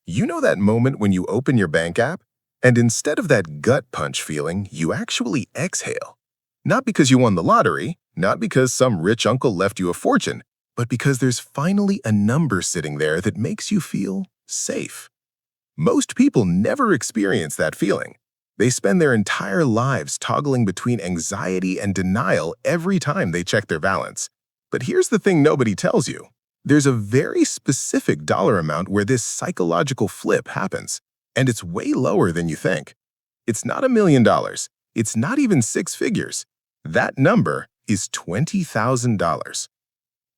You know that moment when you open your bank app, and instead of that gut punch feeling, you actually exhale? Not because you won the lottery, not because some rich uncle left you a fortune, but because there's finally a number sitting there that makes you feel safe. Most people never experience that feeling. They spend their entire lives toggling between anxiety and denial every time they check their balance. But here's the thing nobody tells you. There's a very specific dollar amount where this psychological flip happens, and it's way lower than you think. It's not $1 million. It's not even six figures. That number is $20,000.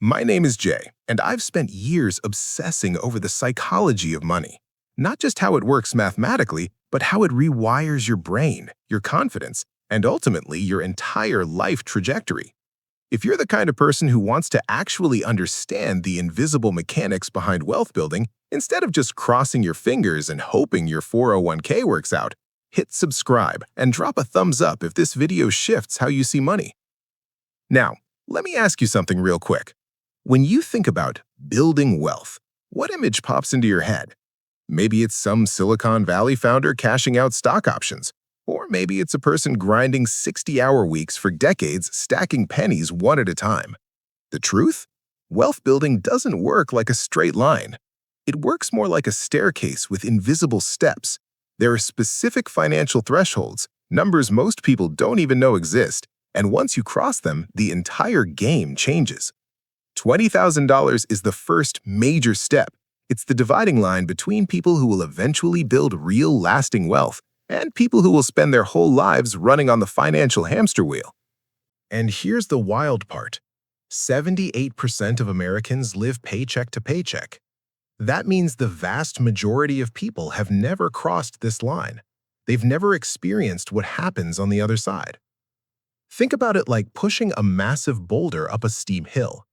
My name is Jay, and I've spent years obsessing over the psychology of money. Not just how it works mathematically, but how it rewires your brain, your confidence, and ultimately your entire life trajectory. If you're the kind of person who wants to actually understand the invisible mechanics behind wealth building, instead of just crossing your fingers and hoping your 401k works out, hit subscribe and drop a thumbs up if this video shifts how you see money. Now, let me ask you something real quick. When you think about building wealth, what image pops into your head? Maybe it's some Silicon Valley founder cashing out stock options. Or maybe it's a person grinding 60-hour weeks for decades, stacking pennies one at a time. The truth? Wealth building doesn't work like a straight line. It works more like a staircase with invisible steps. There are specific financial thresholds, numbers most people don't even know exist, and once you cross them, the entire game changes. $20,000 is the first major step. It's the dividing line between people who will eventually build real lasting wealth and people who will spend their whole lives running on the financial hamster wheel. And here's the wild part. 78% of Americans live paycheck to paycheck. That means the vast majority of people have never crossed this line. They've never experienced what happens on the other side. Think about it like pushing a massive boulder up a steep hill.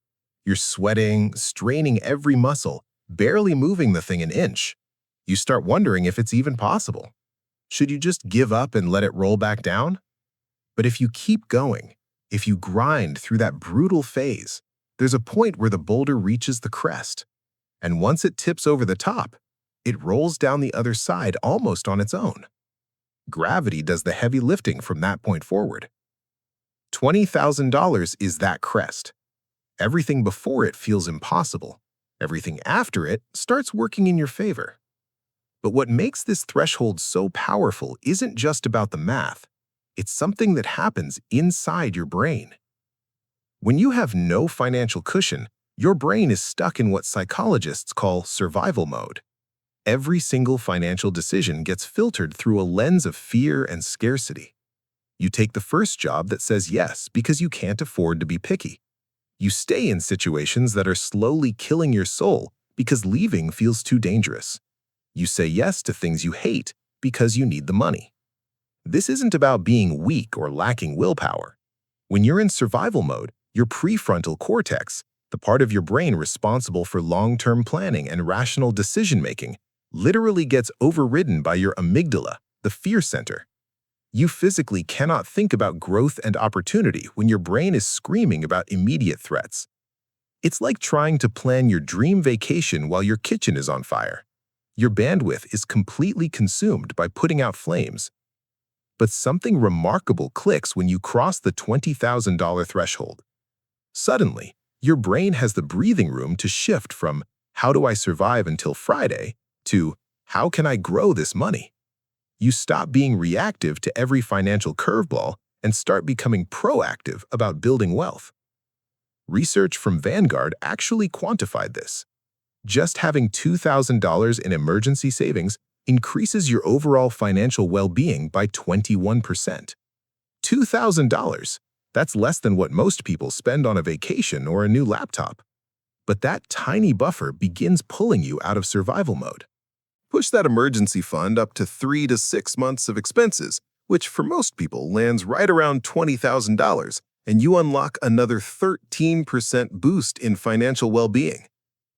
You're sweating, straining every muscle, barely moving the thing an inch. You start wondering if it's even possible. Should you just give up and let it roll back down? But if you keep going, if you grind through that brutal phase, there's a point where the boulder reaches the crest. And once it tips over the top, it rolls down the other side almost on its own. Gravity does the heavy lifting from that point forward. $20,000 is that crest. Everything before it feels impossible. Everything after it starts working in your favor. But what makes this threshold so powerful isn't just about the math. It's something that happens inside your brain. When you have no financial cushion, your brain is stuck in what psychologists call survival mode. Every single financial decision gets filtered through a lens of fear and scarcity. You take the first job that says yes because you can't afford to be picky. You stay in situations that are slowly killing your soul because leaving feels too dangerous. You say yes to things you hate because you need the money. This isn't about being weak or lacking willpower. When you're in survival mode, your prefrontal cortex, the part of your brain responsible for long-term planning and rational decision-making, literally gets overridden by your amygdala, the fear center. You physically cannot think about growth and opportunity when your brain is screaming about immediate threats. It's like trying to plan your dream vacation while your kitchen is on fire. Your bandwidth is completely consumed by putting out flames. But something remarkable clicks when you cross the $20,000 threshold. Suddenly, your brain has the breathing room to shift from "how do I survive until Friday" to "how can I grow this money?" You stop being reactive to every financial curveball and start becoming proactive about building wealth. Research from Vanguard actually quantified this. Just having $2,000 in emergency savings increases your overall financial well-being by 21%. $2,000. That's less than what most people spend on a vacation or a new laptop. But that tiny buffer begins pulling you out of survival mode. Push that emergency fund up to 3 to 6 months of expenses, which for most people lands right around $20,000, and you unlock another 13% boost in financial well-being.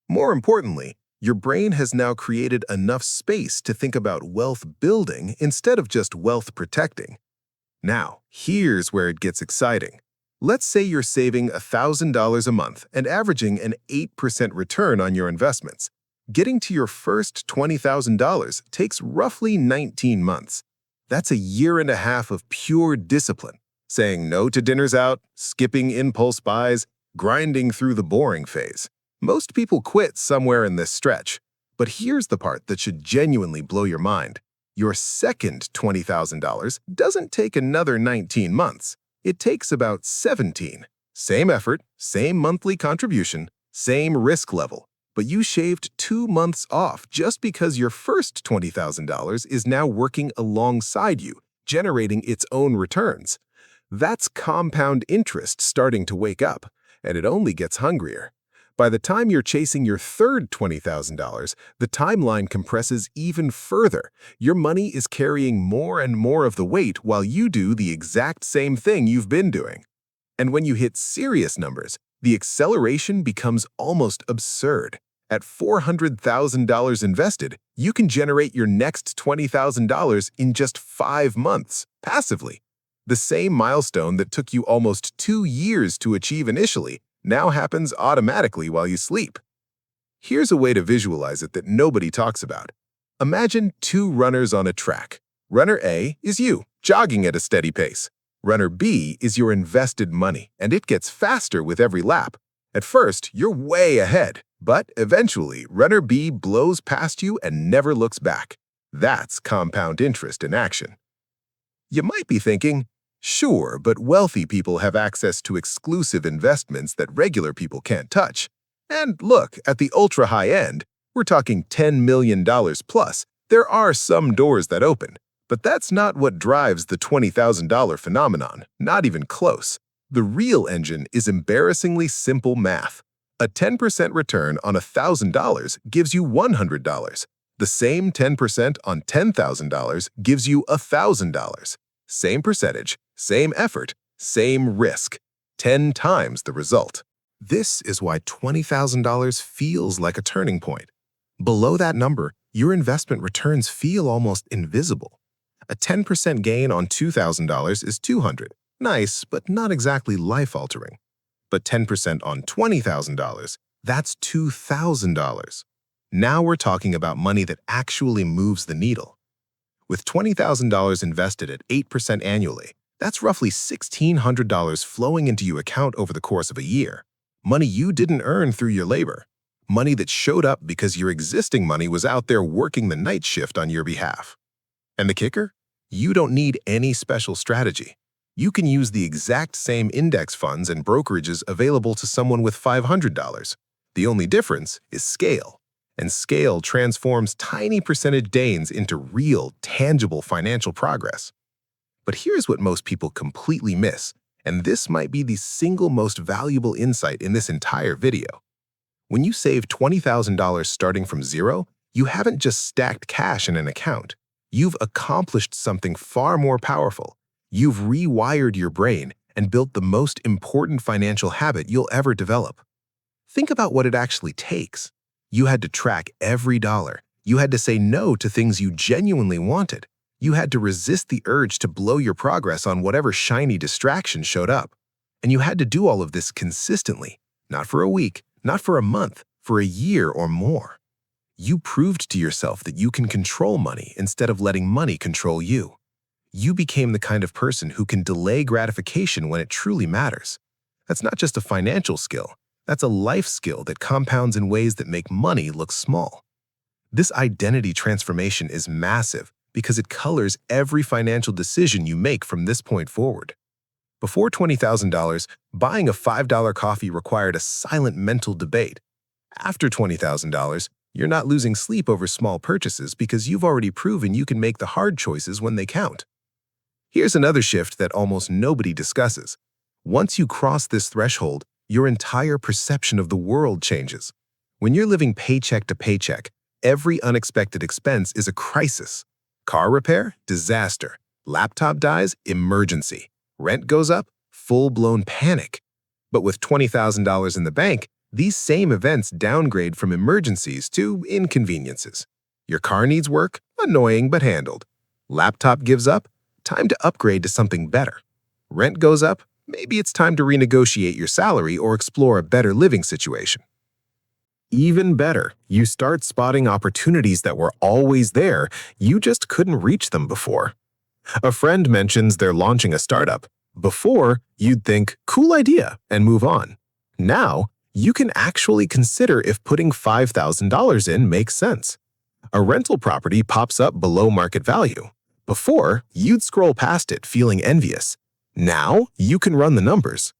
More importantly, your brain has now created enough space to think about wealth building instead of just wealth protecting. Now, here's where it gets exciting. Let's say you're saving $1,000 a month and averaging an 8% return on your investments. Getting to your first $20,000 takes roughly 19 months. That's a year and a half of pure discipline, saying no to dinners out, skipping impulse buys, grinding through the boring phase. Most people quit somewhere in this stretch. But here's the part that should genuinely blow your mind. Your second $20,000 doesn't take another 19 months. It takes about 17. Same effort, same monthly contribution, same risk level. But you shaved 2 months off just because your first $20,000 is now working alongside you, generating its own returns. That's compound interest starting to wake up, and it only gets hungrier. By the time you're chasing your third $20,000, the timeline compresses even further. Your money is carrying more and more of the weight while you do the exact same thing you've been doing. And when you hit serious numbers, the acceleration becomes almost absurd. At $400,000 invested, you can generate your next $20,000 in just 5 months, passively. The same milestone that took you almost 2 years to achieve initially now happens automatically while you sleep. Here's a way to visualize it that nobody talks about. Imagine 2 runners on a track. Runner A is you, jogging at a steady pace. Runner B is your invested money, and it gets faster with every lap. At first, you're way ahead, but eventually, runner B blows past you and never looks back. That's compound interest in action. You might be thinking, sure, but wealthy people have access to exclusive investments that regular people can't touch. And look, at the ultra-high end, we're talking $10 million plus, there are some doors that open. But that's not what drives the $20,000 phenomenon, not even close. The real engine is embarrassingly simple math. A 10% return on $1,000 gives you $100. The same 10% on $10,000 gives you $1,000. Same percentage, same effort, same risk. 10 times the result. This is why $20,000 feels like a turning point. Below that number, your investment returns feel almost invisible. A 10% gain on $2,000 is $200. Nice, but not exactly life-altering. But 10% on $20,000, that's $2,000. Now we're talking about money that actually moves the needle. With $20,000 invested at 8% annually, that's roughly $1,600 flowing into your account over the course of a year. Money you didn't earn through your labor. Money that showed up because your existing money was out there working the night shift on your behalf. And the kicker? You don't need any special strategy. You can use the exact same index funds and brokerages available to someone with $500. The only difference is scale. And scale transforms tiny percentage gains into real, tangible financial progress. But here's what most people completely miss, and this might be the single most valuable insight in this entire video. When you save $20,000 starting from zero, you haven't just stacked cash in an account. You've accomplished something far more powerful. You've rewired your brain and built the most important financial habit you'll ever develop. Think about what it actually takes. You had to track every dollar. You had to say no to things you genuinely wanted. You had to resist the urge to blow your progress on whatever shiny distraction showed up. And you had to do all of this consistently, not for a week, not for a month, for a year or more. You proved to yourself that you can control money instead of letting money control you. You became the kind of person who can delay gratification when it truly matters. That's not just a financial skill. That's a life skill that compounds in ways that make money look small. This identity transformation is massive because it colors every financial decision you make from this point forward. Before $20,000, buying a $5 coffee required a silent mental debate. After $20,000, you're not losing sleep over small purchases because you've already proven you can make the hard choices when they count. Here's another shift that almost nobody discusses. Once you cross this threshold, your entire perception of the world changes. When you're living paycheck to paycheck, every unexpected expense is a crisis. Car repair? Disaster. Laptop dies? Emergency. Rent goes up? Full-blown panic. But with $20,000 in the bank, these same events downgrade from emergencies to inconveniences. Your car needs work? Annoying but handled. Laptop gives up? Time to upgrade to something better. Rent goes up? Maybe it's time to renegotiate your salary or explore a better living situation. Even better, you start spotting opportunities that were always there, you just couldn't reach them before. A friend mentions they're launching a startup. Before, you'd think, cool idea, and move on. Now, you can actually consider if putting $5,000 in makes sense. A rental property pops up below market value. Before, you'd scroll past it feeling envious. Now, you can run the numbers.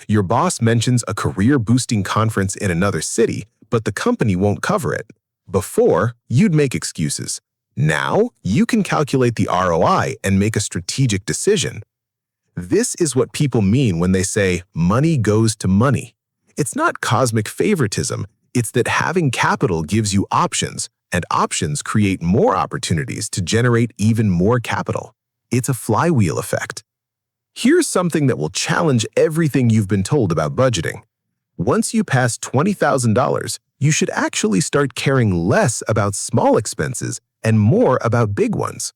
Your boss mentions a career-boosting conference in another city, but the company won't cover it. Before, you'd make excuses. Now, you can calculate the ROI and make a strategic decision. This is what people mean when they say money goes to money. It's not cosmic favoritism, it's that having capital gives you options, and options create more opportunities to generate even more capital. It's a flywheel effect. Here's something that will challenge everything you've been told about budgeting. Once you pass $20,000, you should actually start caring less about small expenses and more about big ones.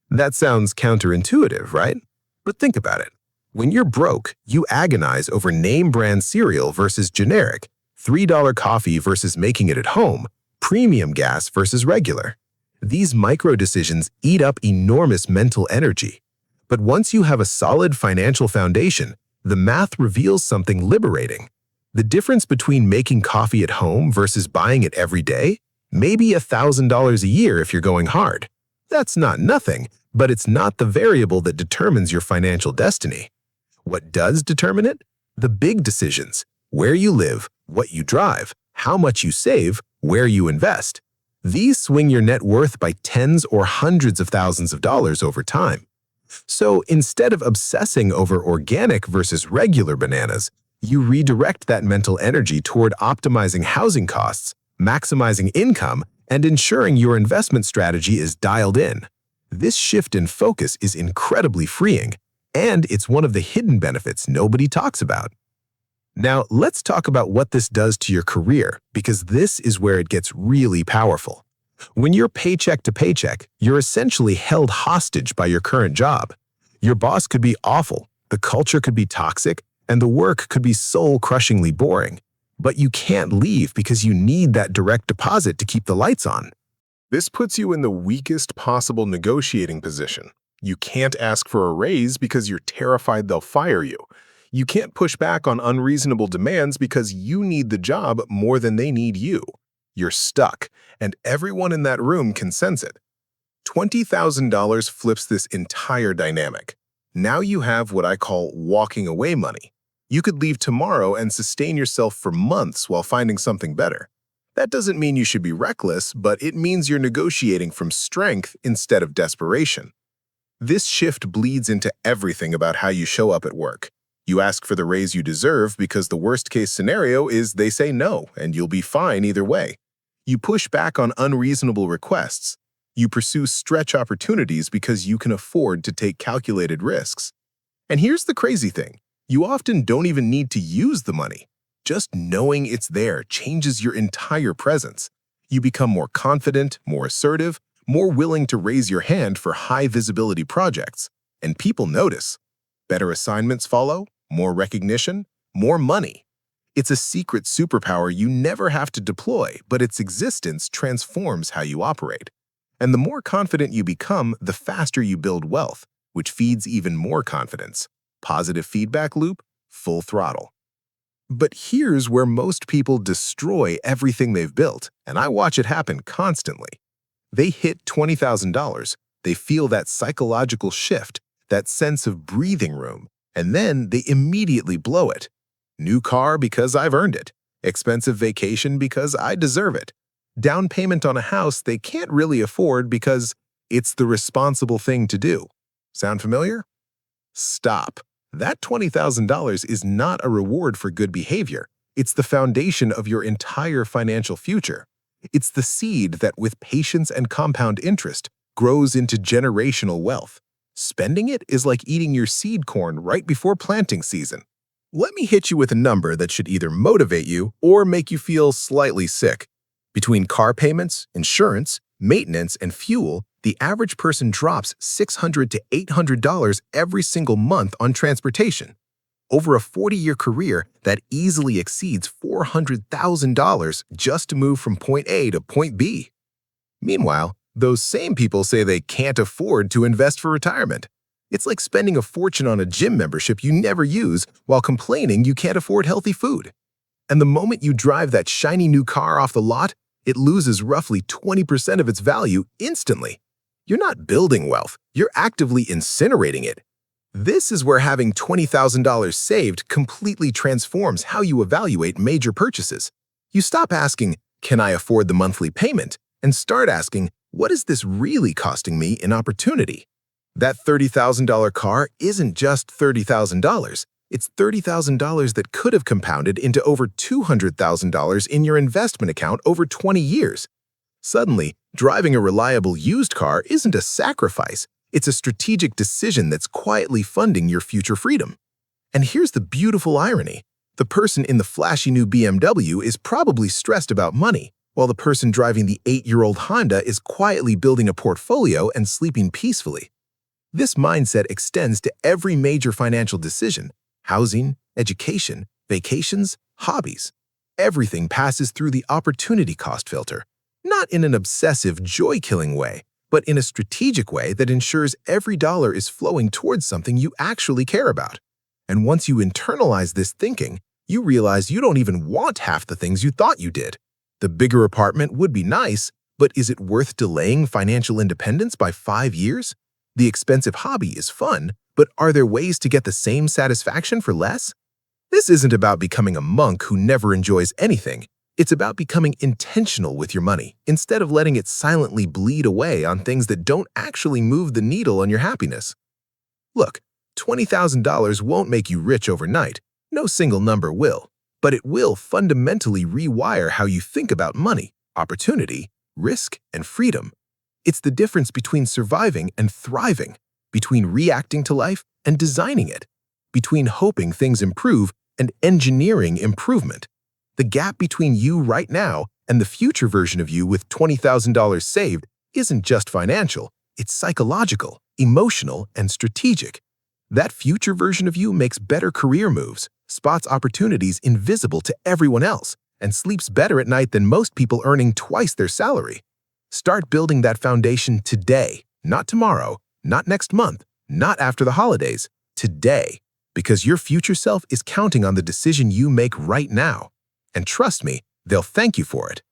That sounds counterintuitive, right? But think about it. When you're broke, you agonize over name-brand cereal versus generic, $3 coffee versus making it at home, premium gas versus regular. These micro-decisions eat up enormous mental energy. But once you have a solid financial foundation, the math reveals something liberating. The difference between making coffee at home versus buying it every day? Maybe $1,000 a year if you're going hard. That's not nothing, but it's not the variable that determines your financial destiny. What does determine it? The big decisions: where you live, what you drive, how much you save, where you invest. These swing your net worth by tens or hundreds of thousands of dollars over time. So instead of obsessing over organic versus regular bananas, you redirect that mental energy toward optimizing housing costs, maximizing income, and ensuring your investment strategy is dialed in. This shift in focus is incredibly freeing, and it's one of the hidden benefits nobody talks about. Now, let's talk about what this does to your career, because this is where it gets really powerful. When you're paycheck to paycheck, you're essentially held hostage by your current job. Your boss could be awful, the culture could be toxic, and the work could be soul-crushingly boring. But you can't leave because you need that direct deposit to keep the lights on. This puts you in the weakest possible negotiating position. You can't ask for a raise because you're terrified they'll fire you. You can't push back on unreasonable demands because you need the job more than they need you. You're stuck, and everyone in that room can sense it. $20,000 flips this entire dynamic. Now you have what I call walking away money. You could leave tomorrow and sustain yourself for months while finding something better. That doesn't mean you should be reckless, but it means you're negotiating from strength instead of desperation. This shift bleeds into everything about how you show up at work. You ask for the raise you deserve because the worst-case scenario is they say no, and you'll be fine either way. You push back on unreasonable requests. You pursue stretch opportunities because you can afford to take calculated risks. And here's the crazy thing. You often don't even need to use the money. Just knowing it's there changes your entire presence. You become more confident, more assertive, more willing to raise your hand for high-visibility projects. And people notice. Better assignments follow, more recognition, more money. It's a secret superpower you never have to deploy, but its existence transforms how you operate. And the more confident you become, the faster you build wealth, which feeds even more confidence. Positive feedback loop, full throttle. But here's where most people destroy everything they've built, and I watch it happen constantly. They hit $20,000, they feel that psychological shift, that sense of breathing room, and then they immediately blow it. New car because I've earned it. Expensive vacation because I deserve it. Down payment on a house they can't really afford because it's the responsible thing to do. Sound familiar? Stop. That $20,000 is not a reward for good behavior. It's the foundation of your entire financial future. It's the seed that, with patience and compound interest, grows into generational wealth. Spending it is like eating your seed corn right before planting season. Let me hit you with a number that should either motivate you or make you feel slightly sick. Between car payments, insurance, maintenance, and fuel, the average person drops $600 to $800 every single month on transportation. Over a 40-year career that easily exceeds $400,000 just to move from point A to point B. Meanwhile, those same people say they can't afford to invest for retirement. It's like spending a fortune on a gym membership you never use while complaining you can't afford healthy food. And the moment you drive that shiny new car off the lot, it loses roughly 20% of its value instantly. You're not building wealth, you're actively incinerating it. This is where having $20,000 saved completely transforms how you evaluate major purchases. You stop asking, "Can I afford the monthly payment?" and start asking, "What is this really costing me in opportunity?" That $30,000 car isn't just $30,000. It's $30,000 that could have compounded into over $200,000 in your investment account over 20 years. Suddenly, driving a reliable used car isn't a sacrifice. It's a strategic decision that's quietly funding your future freedom. And here's the beautiful irony. The person in the flashy new BMW is probably stressed about money, while the person driving the 8-year-old Honda is quietly building a portfolio and sleeping peacefully. This mindset extends to every major financial decision: housing, education, vacations, hobbies. Everything passes through the opportunity cost filter, not in an obsessive, joy-killing way, but in a strategic way that ensures every dollar is flowing towards something you actually care about. And once you internalize this thinking, you realize you don't even want half the things you thought you did. The bigger apartment would be nice, but is it worth delaying financial independence by 5 years? The expensive hobby is fun, but are there ways to get the same satisfaction for less? This isn't about becoming a monk who never enjoys anything. It's about becoming intentional with your money instead of letting it silently bleed away on things that don't actually move the needle on your happiness. Look, $20,000 won't make you rich overnight. No single number will. But it will fundamentally rewire how you think about money, opportunity, risk, and freedom. It's the difference between surviving and thriving, between reacting to life and designing it, between hoping things improve and engineering improvement. The gap between you right now and the future version of you with $20,000 saved isn't just financial, it's psychological, emotional, and strategic. That future version of you makes better career moves, spots opportunities invisible to everyone else, and sleeps better at night than most people earning twice their salary. Start building that foundation today, not tomorrow, not next month, not after the holidays, today, because your future self is counting on the decision you make right now. And trust me, they'll thank you for it.